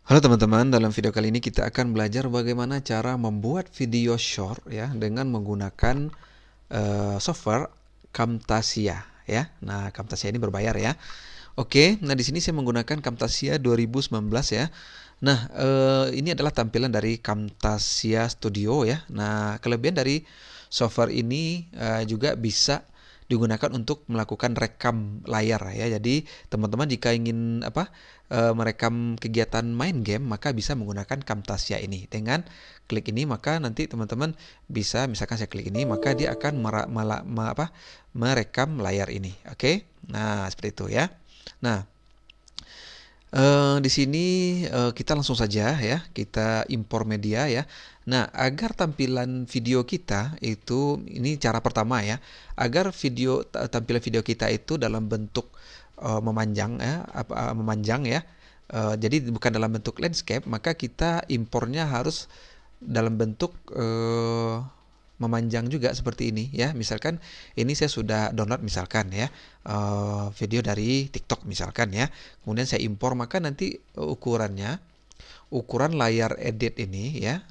Halo teman-teman, dalam video kali ini kita akan belajar bagaimana cara membuat video short ya dengan menggunakan software Camtasia ya. Nah, Camtasia ini berbayar ya. Oke, nah di sini saya menggunakan Camtasia 2019 ya. Nah, ini adalah tampilan dari Camtasia Studio ya. Nah, kelebihan dari software ini juga bisa digunakan untuk melakukan rekam layar ya. Jadi teman-teman jika ingin merekam kegiatan main game maka bisa menggunakan Camtasia ini. Dengan klik ini maka nanti teman-teman bisa, misalkan saya klik ini maka dia akan merekam layar ini. Oke. Nah, seperti itu ya. Nah, di sini kita langsung saja ya, kita impor media ya. Nah, agar tampilan video kita itu, ini cara pertama ya, agar tampilan video kita itu dalam bentuk memanjang ya, memanjang ya. Jadi bukan dalam bentuk landscape, maka kita impornya harus dalam bentuk memanjang juga seperti ini ya. Misalkan ini saya sudah download misalkan ya video dari TikTok misalkan ya. Kemudian saya impor maka nanti ukuran layar edit ini ya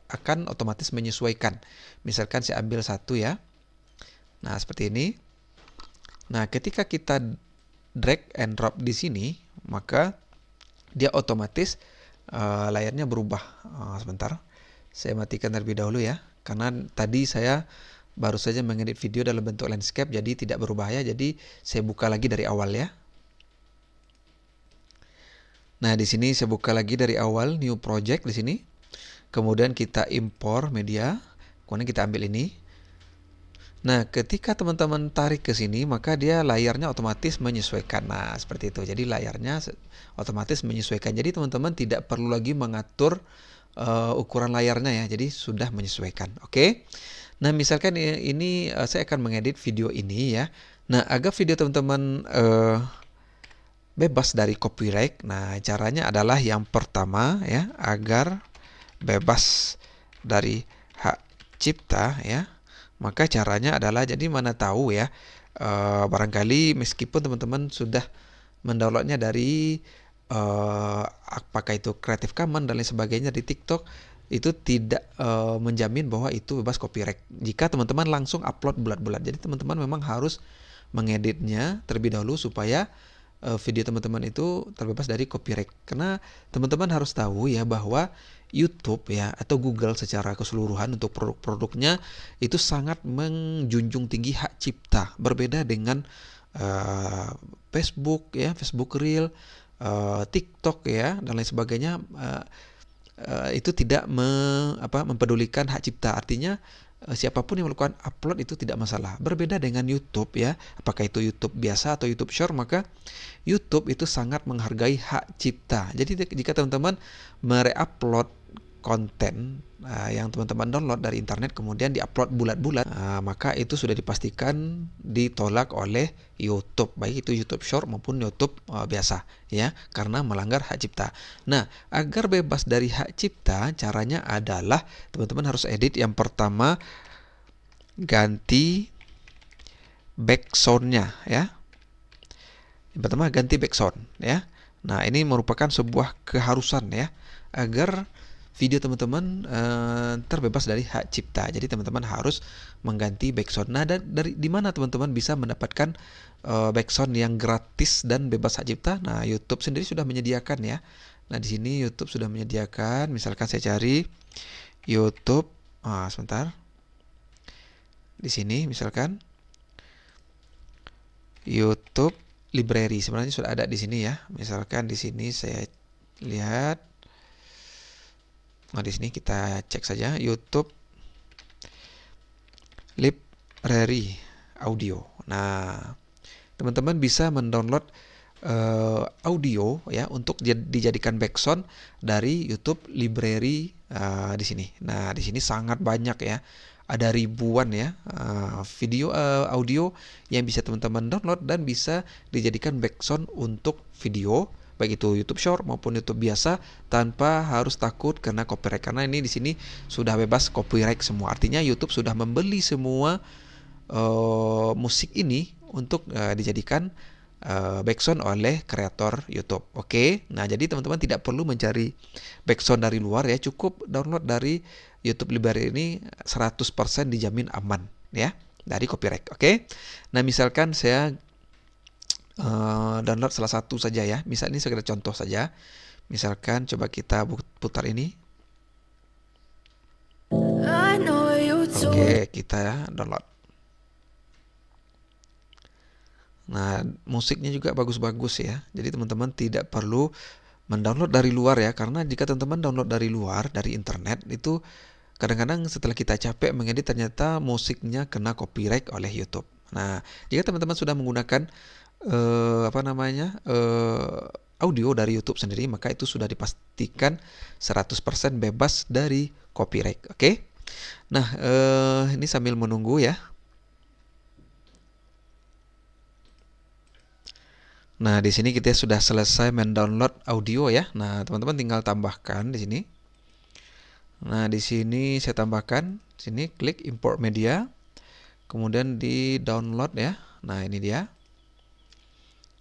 akan otomatis menyesuaikan. Misalkan saya ambil satu ya. Nah, seperti ini. Nah, ketika kita drag and drop di sini, maka dia otomatis layarnya berubah. Sebentar. Saya matikan terlebih dahulu ya. Karena tadi saya baru saja mengedit video dalam bentuk landscape jadi tidak berubah ya. Jadi saya buka lagi dari awal ya. Nah, di sini saya buka lagi dari awal new project di sini. Kemudian kita impor media. Kemudian kita ambil ini. Nah, ketika teman-teman tarik ke sini, maka dia layarnya otomatis menyesuaikan. Nah, seperti itu. Jadi layarnya otomatis menyesuaikan. Jadi teman-teman tidak perlu lagi mengatur ukuran layarnya ya. Jadi sudah menyesuaikan. Oke. Nah, misalkan ini saya akan mengedit video ini ya. Nah, agar video teman-teman bebas dari copyright. Nah, caranya adalah yang pertama ya, agar bebas dari hak cipta ya. Maka caranya adalah, jadi mana tahu ya, barangkali meskipun teman-teman sudah mendownloadnya dari apakah itu Creative Commons dan lain sebagainya di TikTok, itu tidak menjamin bahwa itu bebas copyright jika teman-teman langsung upload bulat-bulat. Jadi teman-teman memang harus mengeditnya terlebih dahulu supaya video teman-teman itu terbebas dari copyright. Karena teman-teman harus tahu ya bahwa YouTube ya atau Google secara keseluruhan untuk produk-produknya itu sangat menjunjung tinggi hak cipta. Berbeda dengan Facebook ya, Facebook Reel, TikTok ya dan lain sebagainya. Itu tidak mempedulikan hak cipta. Artinya siapapun yang melakukan upload itu tidak masalah. Berbeda dengan YouTube ya, apakah itu YouTube biasa atau YouTube Short, maka YouTube itu sangat menghargai hak cipta. Jadi jika teman-teman mereupload konten yang teman-teman download dari internet kemudian diupload bulat-bulat, maka itu sudah dipastikan ditolak oleh YouTube, baik itu YouTube Short maupun YouTube biasa ya, karena melanggar hak cipta. Nah, agar bebas dari hak cipta, caranya adalah teman-teman harus edit. Yang pertama, ganti backsoundnya ya. Yang pertama ganti backsound ya. Nah, ini merupakan sebuah keharusan ya, agar video teman-teman terbebas dari hak cipta. Jadi teman-teman harus mengganti backsound. Nah, dari di mana teman-teman bisa mendapatkan backsound yang gratis dan bebas hak cipta? Nah, YouTube sendiri sudah menyediakan ya. Nah, di sini YouTube sudah menyediakan. Misalkan saya cari YouTube, sebentar. Di sini misalkan YouTube Library, sebenarnya sudah ada di sini ya. Misalkan di sini saya lihat. Nah, di sini kita cek saja YouTube Library Audio. Nah, teman-teman bisa mendownload audio ya untuk dijadikan background dari YouTube Library di sini. Nah, di sini sangat banyak ya. Ada ribuan ya video audio yang bisa teman-teman download dan bisa dijadikan background untuk video, baik itu YouTube Short maupun YouTube biasa, tanpa harus takut kena copyright. Karena ini di sini sudah bebas copyright semua. Artinya YouTube sudah membeli semua musik ini untuk dijadikan backsound oleh kreator YouTube. Oke. Nah, jadi teman-teman tidak perlu mencari backsound dari luar ya, cukup download dari YouTube Library ini 100% dijamin aman ya dari copyright. Oke. Nah, misalkan saya download salah satu saja ya. Misal ini sekedar contoh saja. Misalkan coba kita putar ini. Oke, kita download. Nah, musiknya juga bagus-bagus ya. Jadi teman-teman tidak perlu mendownload dari luar ya, karena jika teman-teman download dari luar, dari internet, itu kadang-kadang setelah kita capek mengedit ternyata musiknya kena copyright oleh YouTube. Nah, jika teman-teman sudah menggunakan audio dari YouTube sendiri, maka itu sudah dipastikan 100% bebas dari copyright. Oke? Nah, ini sambil menunggu ya. Nah, di sini kita sudah selesai mendownload audio ya. Nah, teman-teman tinggal tambahkan di sini. Nah, di sini saya tambahkan, sini klik import media, kemudian di download ya. Nah, ini dia.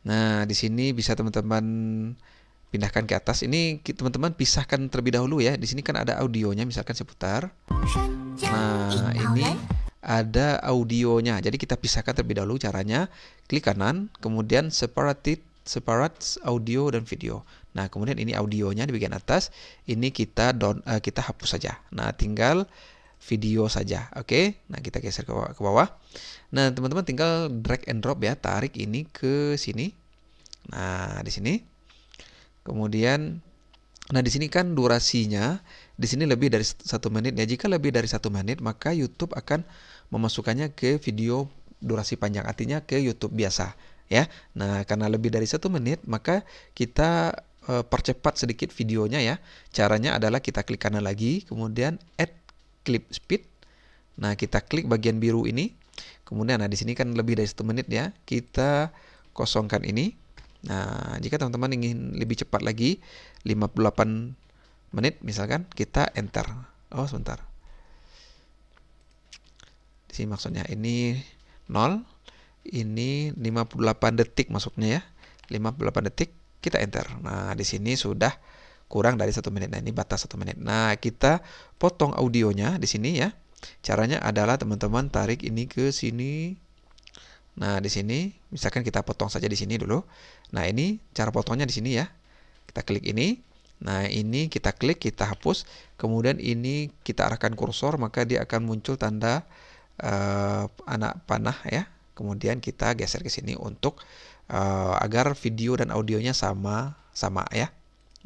Nah, di sini bisa teman-teman pindahkan ke atas. Ini teman-teman pisahkan terlebih dahulu ya. Di sini kan ada audionya, misalkan saya putar. Nah, ini ada audionya. Jadi kita pisahkan terlebih dahulu caranya. Klik kanan, kemudian separate audio dan video. Nah, kemudian ini audionya di bagian atas. Ini kita hapus saja. Nah, tinggal video saja. Oke. Nah, kita geser ke bawah. Nah, teman-teman tinggal drag and drop ya, tarik ini ke sini. Nah, di sini. Kemudian nah, di sini kan durasinya di sini lebih dari 1 menit ya. Jika lebih dari 1 menit, maka YouTube akan memasukkannya ke video durasi panjang, artinya ke YouTube biasa ya. Nah, karena lebih dari 1 menit, maka kita percepat sedikit videonya ya. Caranya adalah kita klik kanan lagi, kemudian add clip speed. Nah, kita klik bagian biru ini. Kemudian nah di sini kan lebih dari 1 menit ya. Kita kosongkan ini. Nah, jika teman-teman ingin lebih cepat lagi 58 menit misalkan, kita enter. Oh, sebentar. Di sini maksudnya ini 0, ini 58 detik masuknya ya. 58 detik, kita enter. Nah, di sini sudah kurang dari 1 menit. Nah, ini batas 1 menit. Nah, kita potong audionya di sini ya. Caranya adalah teman-teman tarik ini ke sini. Nah, di sini misalkan kita potong saja di sini dulu. Nah, ini cara potongnya di sini ya. Kita klik ini. Nah, ini kita klik, kita hapus. Kemudian ini kita arahkan kursor, maka dia akan muncul tanda anak panah ya. Kemudian kita geser ke sini untuk agar video dan audionya sama ya.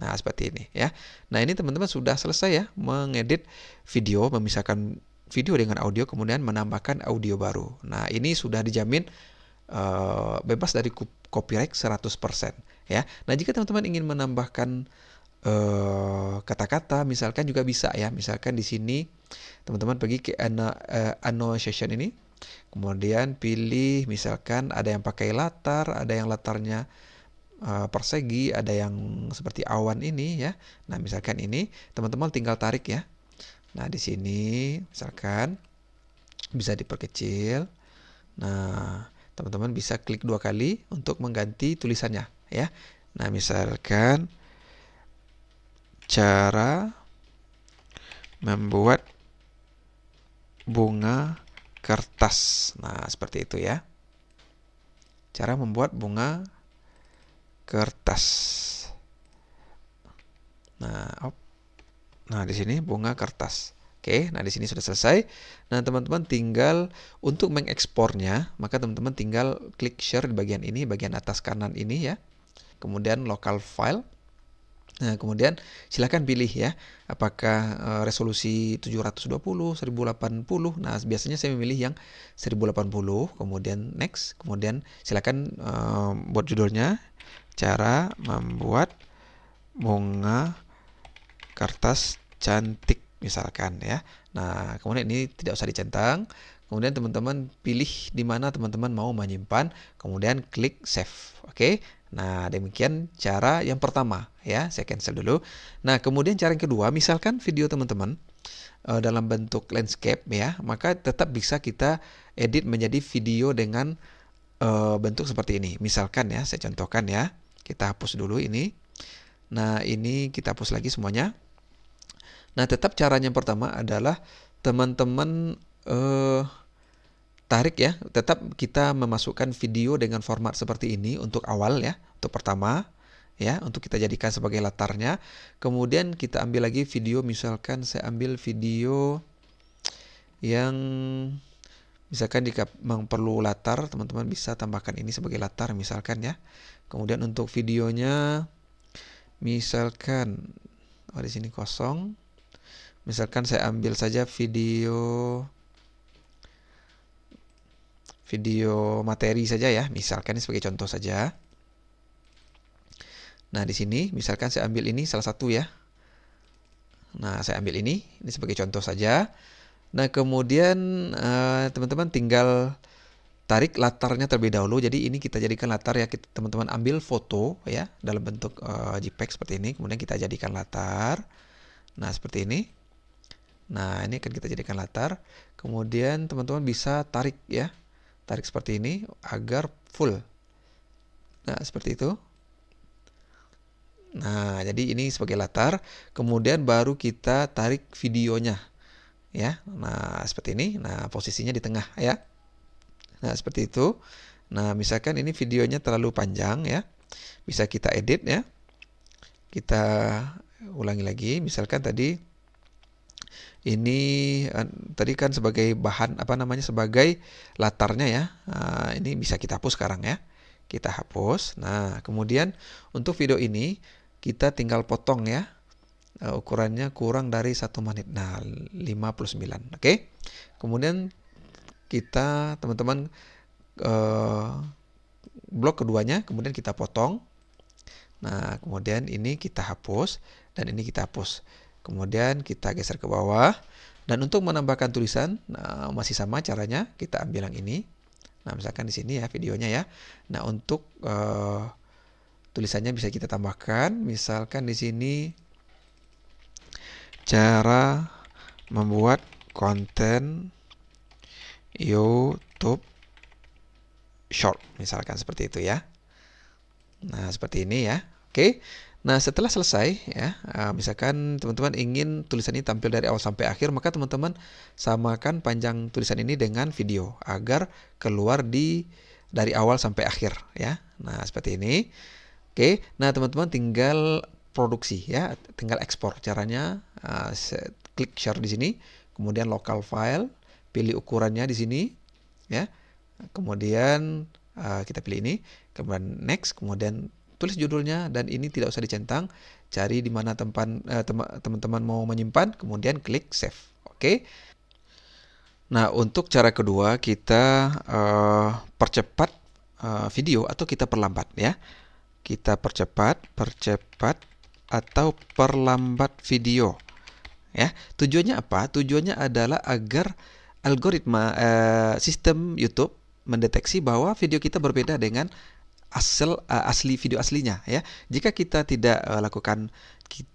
Nah, seperti ini ya. Nah, ini teman-teman sudah selesai ya mengedit video, memisahkan video dengan audio, kemudian menambahkan audio baru. Nah, ini sudah dijamin bebas dari copyright 100% ya. Nah, jika teman-teman ingin menambahkan kata-kata misalkan juga bisa ya. Misalkan di sini teman-teman pergi ke annotation ini, kemudian pilih misalkan ada yang pakai latar, ada yang latarnya persegi, ada yang seperti awan ini ya. Nah, misalkan ini teman-teman tinggal tarik ya. Nah, di sini misalkan bisa diperkecil. Nah, teman-teman bisa klik 2 kali untuk mengganti tulisannya ya. Nah, misalkan cara membuat bunga kertas. Nah, seperti itu ya. Cara membuat bunga kertas. Nah, di sini bunga kertas. Oke, nah di sini sudah selesai. Nah, teman-teman tinggal untuk mengekspornya, maka teman-teman tinggal klik share di bagian ini, bagian atas kanan ini ya. Kemudian local file. Nah, kemudian silakan pilih ya, apakah resolusi 720, 1080. Nah, biasanya saya memilih yang 1080, kemudian next, kemudian silakan buat judulnya cara membuat bunga kertas cantik misalkan ya. Nah, kemudian ini tidak usah dicentang. Kemudian teman-teman pilih di mana teman-teman mau menyimpan, kemudian klik save. Oke. Nah, demikian cara yang pertama ya. Saya cancel dulu. Nah, kemudian cara yang kedua, misalkan video teman-teman dalam bentuk landscape ya, maka tetap bisa kita edit menjadi video dengan bentuk seperti ini. Misalkan ya, saya contohkan ya. Kita hapus dulu ini. Nah, ini kita hapus lagi semuanya. Nah, tetap caranya yang pertama adalah teman-teman tarik ya. Tetap kita memasukkan video dengan format seperti ini untuk awal ya, untuk pertama ya, untuk kita jadikan sebagai latarnya. Kemudian kita ambil lagi video, misalkan saya ambil video yang misalkan jika memang perlu latar, teman-teman bisa tambahkan ini sebagai latar misalkan ya. Kemudian untuk videonya misalkan di sini kosong. Misalkan saya ambil saja video materi saja ya, misalkan ini sebagai contoh saja. Nah, di sini misalkan saya ambil ini salah satu ya. Nah, saya ambil ini sebagai contoh saja. Nah, kemudian teman-teman tinggal tarik latarnya terlebih dahulu. Jadi ini kita jadikan latar ya, teman-teman ambil foto ya dalam bentuk JPEG seperti ini, kemudian kita jadikan latar. Nah, seperti ini. Nah, ini akan kita jadikan latar. Kemudian teman-teman bisa tarik ya. Tarik seperti ini agar full. Nah, seperti itu. Nah, jadi ini sebagai latar. Kemudian baru kita tarik videonya. Ya, nah seperti ini. Nah, posisinya di tengah ya. Nah, seperti itu. Nah, misalkan ini videonya terlalu panjang ya. Bisa kita edit ya. Kita ulangi lagi. Misalkan tadi ini tadi kan sebagai bahan sebagai latarnya ya. Nah, ini bisa kita hapus sekarang ya. Kita hapus. Nah, kemudian untuk video ini kita tinggal potong ya. Ukurannya kurang dari 1 menit. Nah, 59. Oke. Kemudian kita teman-teman blok keduanya, kemudian kita potong. Nah, kemudian ini kita hapus dan ini kita hapus. Kemudian kita geser ke bawah. Dan untuk menambahkan tulisan, nah, masih sama caranya. Kita ambil yang ini. Nah, misalkan di sini ya videonya ya. Nah, untuk tulisannya bisa kita tambahkan. Misalkan di sini cara membuat konten YouTube short, misalkan seperti itu ya. Nah, seperti ini ya. Oke. Nah, setelah selesai ya, misalkan teman-teman ingin tulisan ini tampil dari awal sampai akhir, maka teman-teman samakan panjang tulisan ini dengan video agar keluar dari awal sampai akhir ya. Nah, seperti ini. Oke. Nah, teman-teman tinggal produksi ya, tinggal ekspor. Caranya klik share di sini, kemudian local file, pilih ukurannya di sini ya. Kemudian kita pilih ini, kemudian next, kemudian tulis judulnya dan ini tidak usah dicentang, cari di mana teman-teman mau menyimpan, kemudian klik save. Oke. Nah, untuk cara kedua kita percepat video atau kita perlambat ya. Kita percepat atau perlambat video. Ya, tujuannya apa? Tujuannya adalah agar algoritma sistem YouTube mendeteksi bahwa video kita berbeda dengan asli video aslinya ya. Jika kita tidak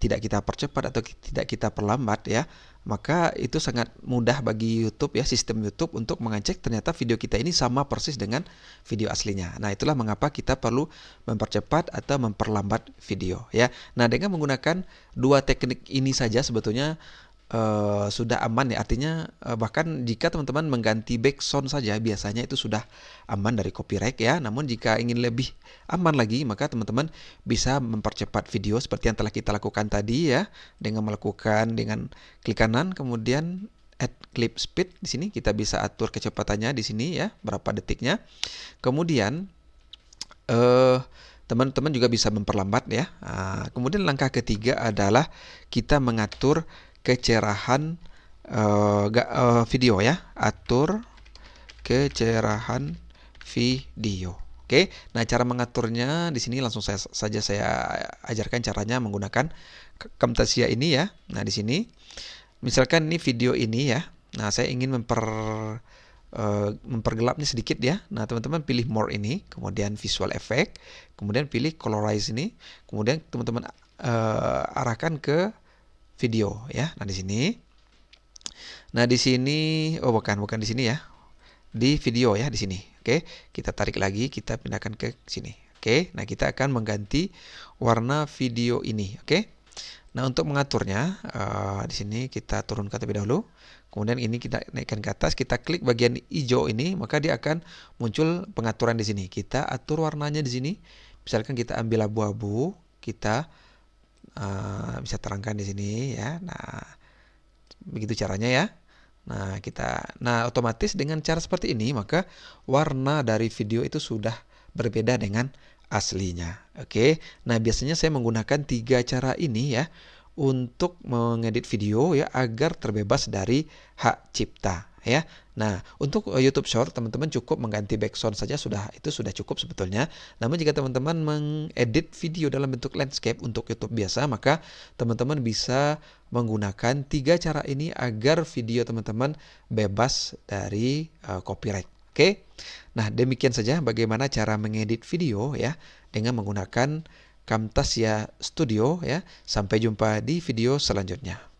tidak kita percepat atau tidak kita perlambat ya, maka itu sangat mudah bagi YouTube ya, sistem YouTube untuk mengecek ternyata video kita ini sama persis dengan video aslinya. Nah, itulah mengapa kita perlu mempercepat atau memperlambat video ya. Nah, dengan menggunakan dua teknik ini saja sebetulnya sudah aman ya, artinya bahkan jika teman-teman mengganti background saja biasanya itu sudah aman dari copyright ya. Namun jika ingin lebih aman lagi, maka teman-teman bisa mempercepat video seperti yang telah kita lakukan tadi ya, dengan klik kanan kemudian add clip speed. Di sini kita bisa atur kecepatannya di sini ya, berapa detiknya. Kemudian teman-teman juga bisa memperlambat ya. Kemudian langkah ketiga adalah kita mengatur kecerahan video ya, atur kecerahan video. Oke. Nah, cara mengaturnya di sini langsung saya ajarkan caranya menggunakan Camtasia ini ya. Nah, di sini misalkan ini video ini ya. Nah, saya ingin mempergelapnya sedikit ya. Nah, teman-teman pilih more ini, kemudian visual effect, kemudian pilih colorize ini, kemudian teman-teman arahkan ke video ya. Nah, di sini. Nah, di sini bukan di sini ya. di video ya di sini. Oke, kita tarik lagi, kita pindahkan ke sini. Oke, nah kita akan mengganti warna video ini. Oke, nah untuk mengaturnya di sini kita turunkan terlebih dahulu. Kemudian ini kita naikkan ke atas, kita klik bagian hijau ini, maka dia akan muncul pengaturan di sini. Kita atur warnanya di sini. Misalkan kita ambil abu-abu, kita bisa terangkan di sini ya. Nah, begitu caranya ya. Nah, otomatis dengan cara seperti ini, maka warna dari video itu sudah berbeda dengan aslinya. Oke. Nah, biasanya saya menggunakan 3 cara ini ya untuk mengedit video ya agar terbebas dari hak cipta ya. Nah, untuk YouTube Short teman-teman cukup mengganti background saja itu sudah cukup sebetulnya. Namun jika teman-teman mengedit video dalam bentuk landscape untuk YouTube biasa, maka teman-teman bisa menggunakan 3 cara ini agar video teman-teman bebas dari copyright. Oke. Nah, demikian saja bagaimana cara mengedit video ya dengan menggunakan Camtasia Studio ya. Sampai jumpa di video selanjutnya.